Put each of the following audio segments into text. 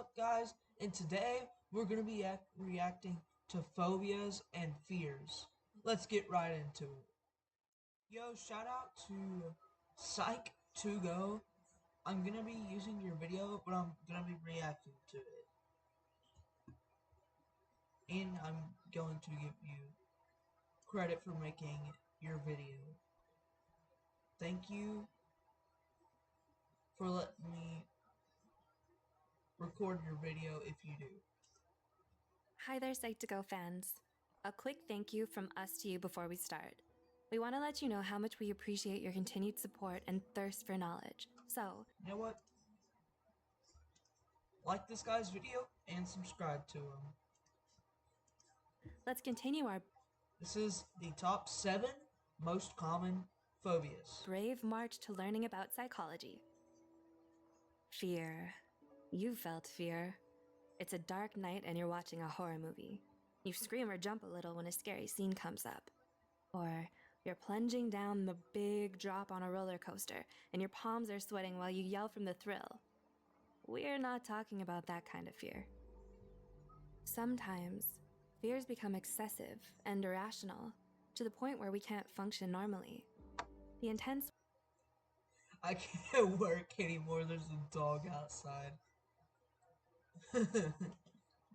up, guys? And today we're going to be reacting to phobias and fears. Let's get right into it. Yo, shout out to Psych2Go. I'm going to be using your video, but I'm going to be reacting to it. And I'm going to give you credit for making your video. Thank you for letting me record your video if you do. Hi there, Psych2Go fans. A quick thank you from us to you before we start. We want to let you know how much we appreciate your continued support and thirst for knowledge. So, You know what? Like this guy's video and subscribe to him. let's continue our This is the top 7 most common phobias. brave march to learning about psychology. Fear. You felt fear. It's a dark night and you're watching a horror movie. You scream or jump a little when a scary scene comes up. Or you're plunging down the big drop on a roller coaster and your palms are sweating while you yell from the thrill. We're not talking about that kind of fear. Sometimes, fears become excessive and irrational to the point where we can't function normally. The intense I can't work anymore. There's a dog outside.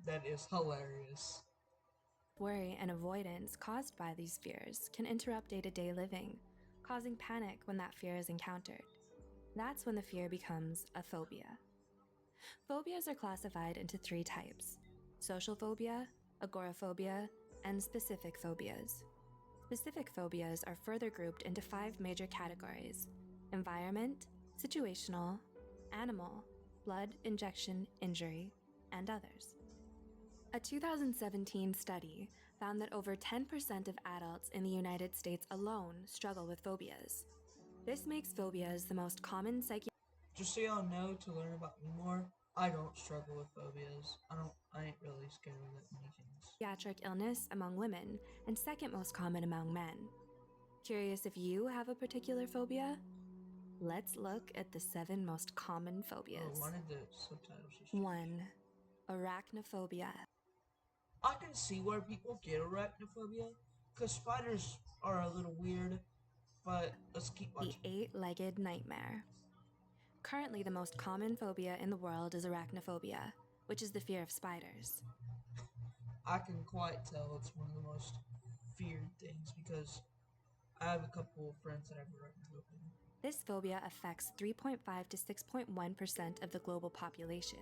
That is hilarious. worry and avoidance caused by these fears can interrupt day-to-day living, causing panic when that fear is encountered. That's when the fear becomes a phobia. Phobias are classified into 3 types: social phobia, agoraphobia, and specific phobias. Specific phobias are further grouped into 5 major categories: environment, situational, animal, blood, injection, injury, and others. A 2017 study found that over 10% of adults in the United States alone struggle with phobias. This makes phobias the most common Just so y'all know, to learn about me more, I don't struggle with phobias. I ain't really scared of that many things. psychiatric illness among women and second most common among men. Curious if you have a particular phobia? Let's look at the 7 most common phobias. Oh, one of the subtitles just 1. Arachnophobia. I can see where people get arachnophobia, because spiders are a little weird, but let's keep The watching. 8-legged nightmare. Currently, the most common phobia in the world is arachnophobia, which is the fear of spiders. I can quite tell it's one of the most feared things, because I have a couple of friends that have arachnophobia. This phobia affects 3.5 to 6.1% of the global population,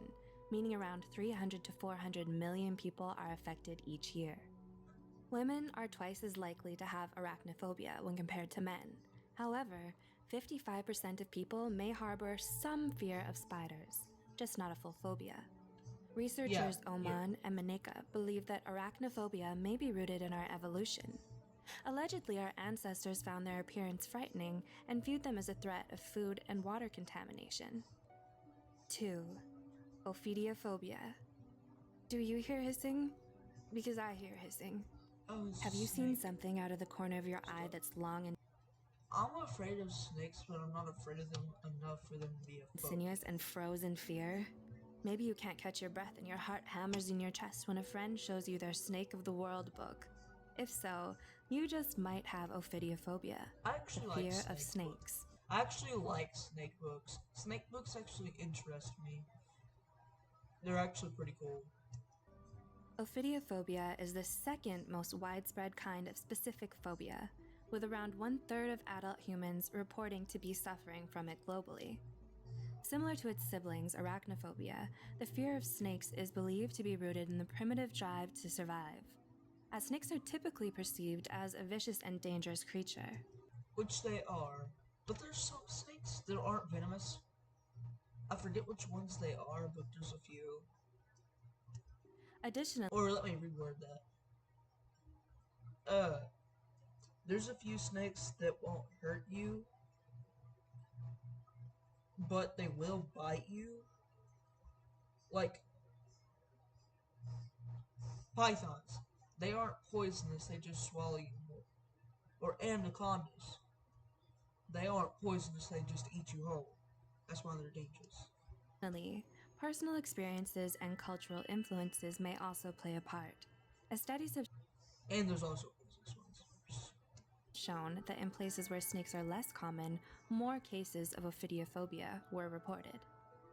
meaning around 300 to 400 million people are affected each year. Women are twice as likely to have arachnophobia when compared to men. However, 55% of people may harbor some fear of spiders, just not a full phobia. Researchers Oman and Maneka believe that arachnophobia may be rooted in our evolution. Allegedly, our ancestors found their appearance frightening and viewed them as a threat of food and water contamination. 2. Ophidiophobia. Do you hear hissing? Because I hear hissing. Oh, Have you seen snake. something out of the corner of your eye that's long and I'm afraid of snakes, but I'm not afraid of them enough for them to be a phobia. sinuous and frozen fear? Maybe you can't catch your breath and your heart hammers in your chest when a friend shows you their Snake of the World book. If so, you just might have ophidiophobia, I the actually fear like of snake snakes. books. I actually like snake books. Snake books actually interest me. They're actually pretty cool. Ophidiophobia is the second most widespread kind of specific phobia, with around 1/3 of adult humans reporting to be suffering from it globally. Similar to its siblings, arachnophobia, the fear of snakes is believed to be rooted in the primitive drive to survive, as snakes are typically perceived as a vicious and dangerous creature. Which they are. But there's some snakes that aren't venomous. I forget which ones they are, but there's a few. Additionally, Or let me reword that. There's a few snakes that won't hurt you, but they will bite you. Like pythons. They aren't poisonous, they just swallow you whole. Or anacondas. They aren't poisonous, they just eat you whole. That's why they're dangerous. Personal experiences and cultural influences may also play a part, as studies have And there's also business ones. shown that in places where snakes are less common, more cases of ophidiophobia were reported.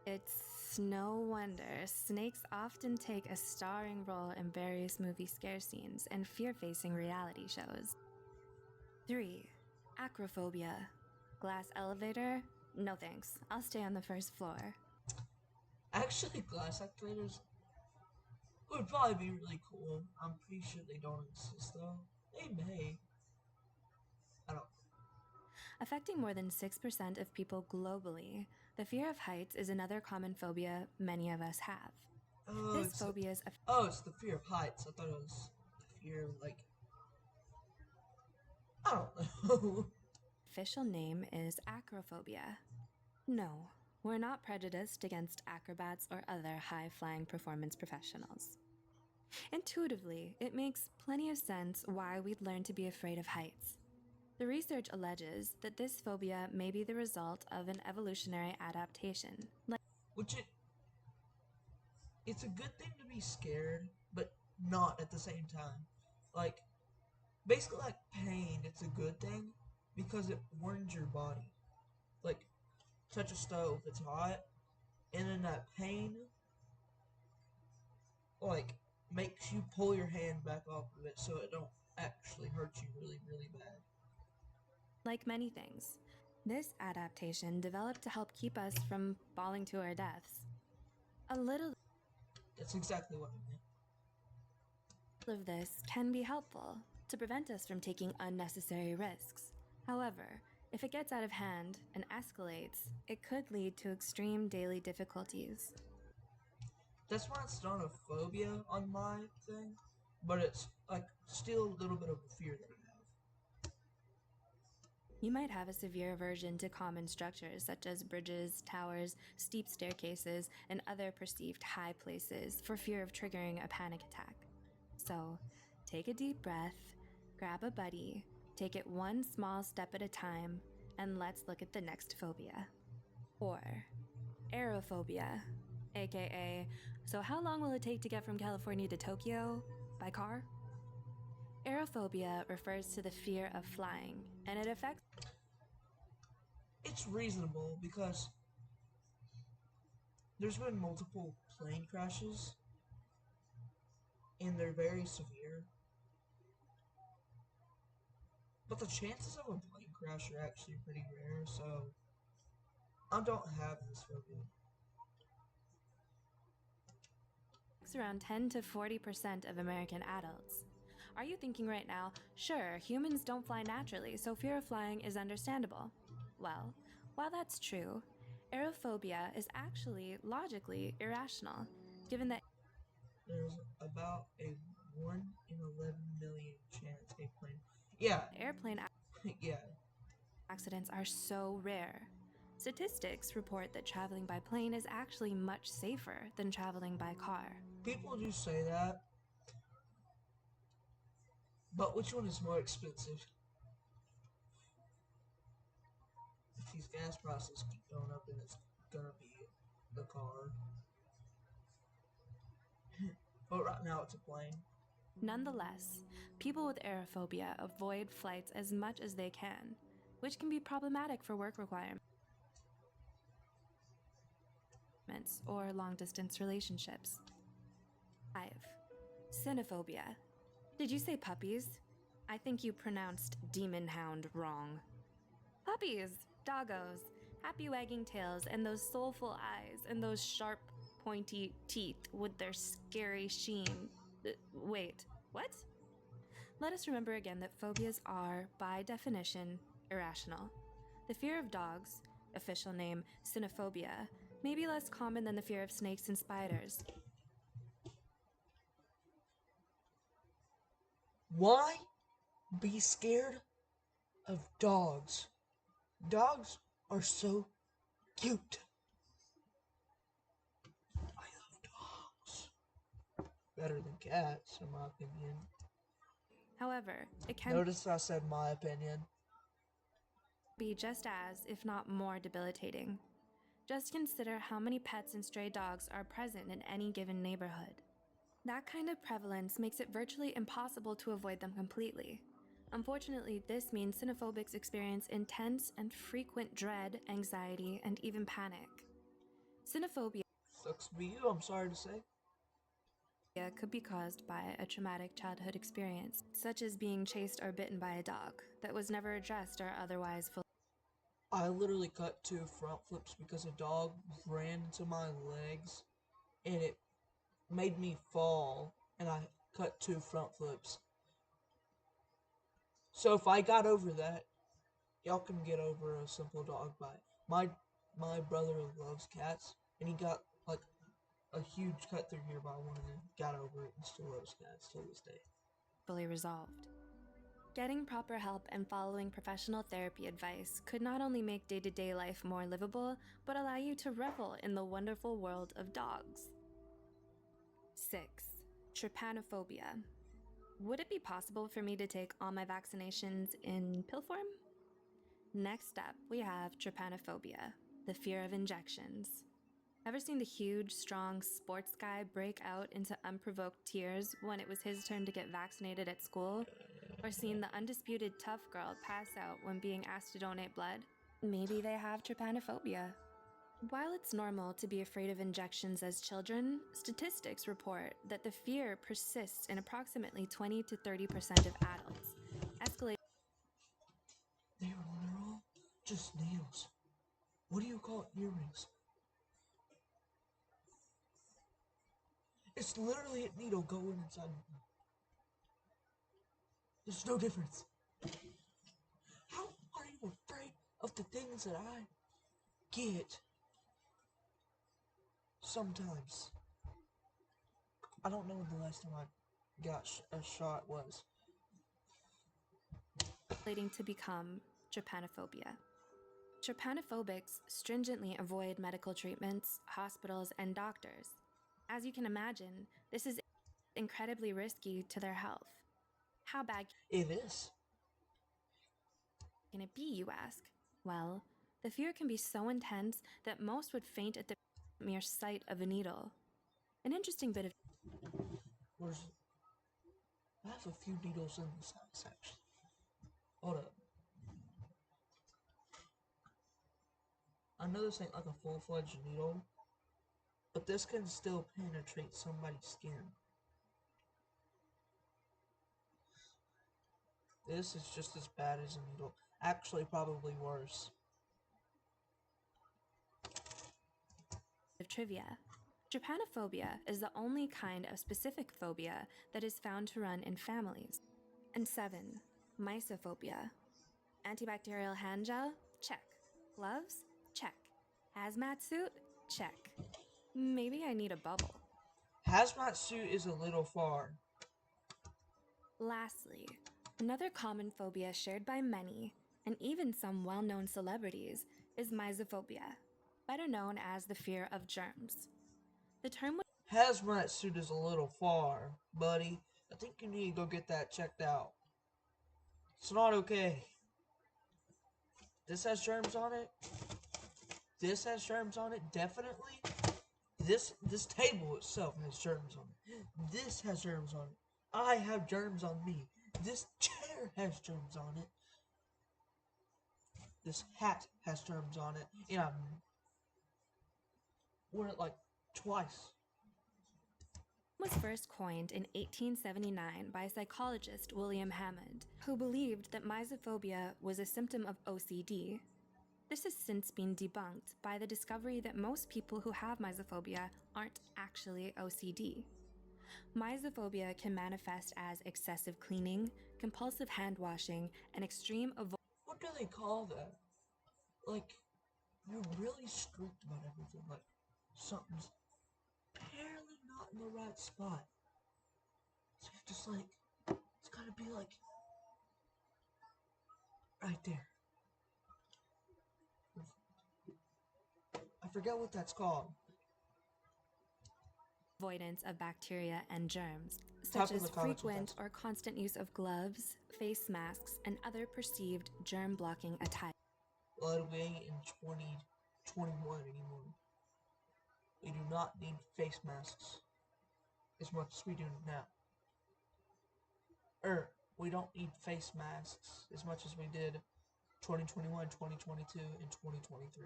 It's no wonder snakes often take a starring role in various movie scare scenes and fear-facing reality shows. 3. Acrophobia. Glass elevator? No thanks. I'll stay on the first floor. Actually, glass actuators would probably be really cool. I'm pretty sure they don't exist though. They may. I don't. Affecting more than 6% of people globally, the fear of heights is another common phobia many of us have. Oh, This phobia's it's the fear of heights. I thought it was the fear of like I don't know. official name is acrophobia. No, we're not prejudiced against acrobats or other high-flying performance professionals. Intuitively, it makes plenty of sense why we'd learn to be afraid of heights. The research alleges that this phobia may be the result of an evolutionary adaptation. Which it's a good thing to be scared, but not at the same time. Like basically like pain, it's a good thing because it warns your body. Like touch a stove, it's hot, and then that pain like makes you pull your hand back off of it so it don't actually hurt you really, really bad. Like many things, this adaptation developed to help keep us from falling to our deaths. A little That's exactly what I meant. of this can be helpful to prevent us from taking unnecessary risks. However, if it gets out of hand and escalates, it could lead to extreme daily difficulties. That's why it's not a phobia on my thing, but it's like still a little bit of a fear that I have. You might have a severe aversion to common structures such as bridges, towers, steep staircases, and other perceived high places for fear of triggering a panic attack. So, take a deep breath, grab a buddy, take it one small step at a time, and let's look at the next phobia. 4. Aerophobia, aka, so how long will it take to get from California to Tokyo? By car? Aerophobia refers to the fear of flying, and it affects It's reasonable because there's been multiple plane crashes and they're very severe. But the chances of a plane crash are actually pretty rare, so I don't have this phobia. around 10 to 40% of American adults. Are you thinking right now, sure, humans don't fly naturally, so fear of flying is understandable? Well, while that's true, aerophobia is actually logically irrational, given that There's about a 1 in 11 million chance a plane. Yeah, airplane yeah. accidents are so rare. Statistics report that traveling by plane is actually much safer than traveling by car. People do say that, but which one is more expensive? If these gas prices keep going up, then it's gonna be the car. But right now it's a plane. Nonetheless, people with aerophobia avoid flights as much as they can, which can be problematic for work requirements or long distance relationships. 5. Cynophobia. Did you say puppies? I think you pronounced demon hound wrong. Puppies, doggos, happy wagging tails, and those soulful eyes, and those sharp, pointy teeth with their scary sheen. Wait, what? Let us remember again that phobias are, by definition, irrational. The fear of dogs, official name cynophobia, may be less common than the fear of snakes and spiders. Why be scared of dogs? Dogs are so cute. I love dogs. Better than cats, in my opinion. However, it can Notice I said my opinion. be just as, if not more, debilitating. Just consider how many pets and stray dogs are present in any given neighborhood. That kind of prevalence makes it virtually impossible to avoid them completely. Unfortunately, this means xenophobics experience intense and frequent dread, anxiety, and even panic. Xenophobia Sucks to be you, I'm sorry to say. could be caused by a traumatic childhood experience, such as being chased or bitten by a dog, that was never addressed or otherwise fully. I literally cut 2 front flips because a dog ran into my legs and it made me fall, and I cut 2 front flips. So if I got over that, y'all can get over a simple dog bite. My brother loves cats, and he got like a huge cut through here by one of them. Got over it and still loves cats till this day. Resolved. Getting proper help and following professional therapy advice could not only make day-to-day life more livable, but allow you to revel in the wonderful world of dogs. 6. Trypanophobia. Would it be possible for me to take all my vaccinations in pill form? Next up, we have trypanophobia, the fear of injections. Ever seen the huge, strong sports guy break out into unprovoked tears when it was his turn to get vaccinated at school? Or seen the undisputed tough girl pass out when being asked to donate blood? Maybe they have trypanophobia. While it's normal to be afraid of injections as children, statistics report that the fear persists in approximately 20 to 30% of adults, escalating. They're literal just needles. What do you call earrings? It's literally a needle going inside. There's no difference. How are you afraid of the things that I get sometimes? I don't know when the last time I got a shot was. To become trypanophobia. Trypanophobics stringently avoid medical treatments, hospitals, and doctors. As you can imagine, this is incredibly risky to their health. How bad It is. can it be, you ask? Well, the fear can be so intense that most would faint at the mere sight of a needle. An interesting bit of Where's I have a few needles in this house actually. Hold up. I know this ain't like a full-fledged needle, but this can still penetrate somebody's skin. This is just as bad as a needle. Actually, probably worse. trivia. Trypanophobia is the only kind of specific phobia that is found to run in families. And 7. Mysophobia. Antibacterial hand gel? Check. Gloves? Check. Hazmat suit? Check. Maybe I need a bubble. Hazmat suit is a little far. Lastly, another common phobia shared by many, and even some well-known celebrities, is mysophobia, better known as the fear of germs. The term Hazmat suit is a little far, buddy. I think you need to go get that checked out. It's not okay. This has germs on it. This has germs on it, definitely. This table itself has germs on it. This has germs on it. I have germs on me. This chair has germs on it. This hat has germs on it. And I wore it like twice. was first coined in 1879 by psychologist William Hammond, who believed that mysophobia was a symptom of OCD. This has since been debunked by the discovery that most people who have mysophobia aren't actually OCD. Mysophobia can manifest as excessive cleaning, compulsive hand washing, and extreme avoidance. What do they call that? Like, you're really strict about everything. Like, something's apparently not in the right spot. So you're just like, it's gotta be like, right there. I forget what that's called. Avoidance of bacteria and germs, Type such in the as comments what frequent that's or constant use of gloves, face masks, and other perceived germ-blocking attire. Ludwig in 20. 2021 anymore. We do not need face masks as much as we do now. We don't need face masks as much as we did 2021, 2022, and 2023.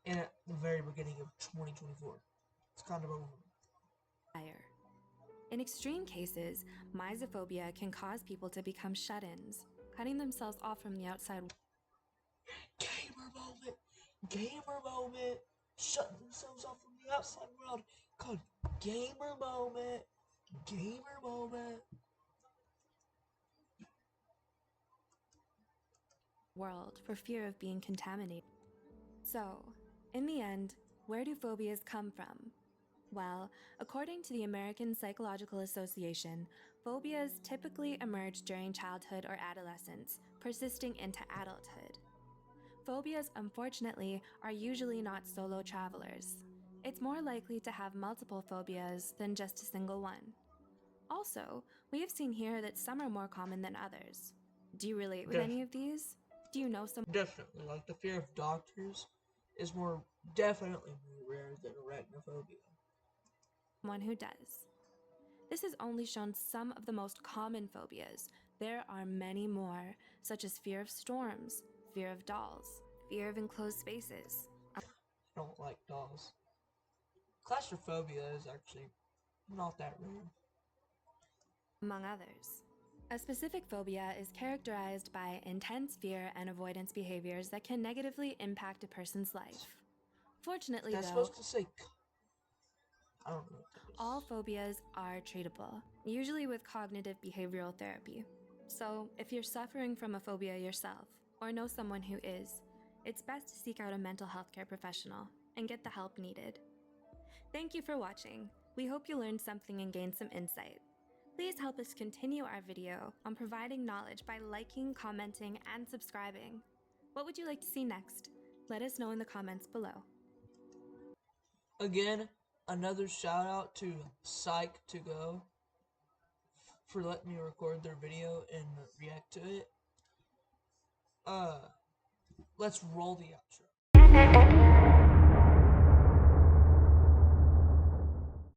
And at the very beginning of 2024. It's kind of over. In extreme cases, mysophobia can cause people to become shut-ins, cutting themselves off from the outside. Gamer moment! Gamer moment! Shutting themselves off from the outside world called gamer moment! Gamer moment! World for fear of being contaminated. So, in the end, where do phobias come from? Well, according to the American Psychological Association, phobias typically emerge during childhood or adolescence, persisting into adulthood. Phobias, unfortunately, are usually not solo travelers. It's more likely to have multiple phobias than just a single one. Also, we have seen here that some are more common than others. Do you relate with any of these? Do you know someone Definitely, like the fear of doctors is definitely more rare than arachnophobia. who does? This has only shown some of the most common phobias. There are many more, such as fear of storms, fear of dolls, fear of enclosed spaces, I don't like dolls. Claustrophobia is actually not that rare. among others. A specific phobia is characterized by intense fear and avoidance behaviors that can negatively impact a person's life. Fortunately, That's though, supposed to say. I don't know. all phobias are treatable, usually with cognitive behavioral therapy. So, if you're suffering from a phobia yourself, or know someone who is, it's best to seek out a mental health care professional and get the help needed. Thank you for watching. We hope you learned something and gained some insight. Please help us continue our video on providing knowledge by liking, commenting, and subscribing. What would you like to see next? Let us know in the comments below. Again, another shout out to Psych2Go for letting me record their video and react to it. Let's roll the outro.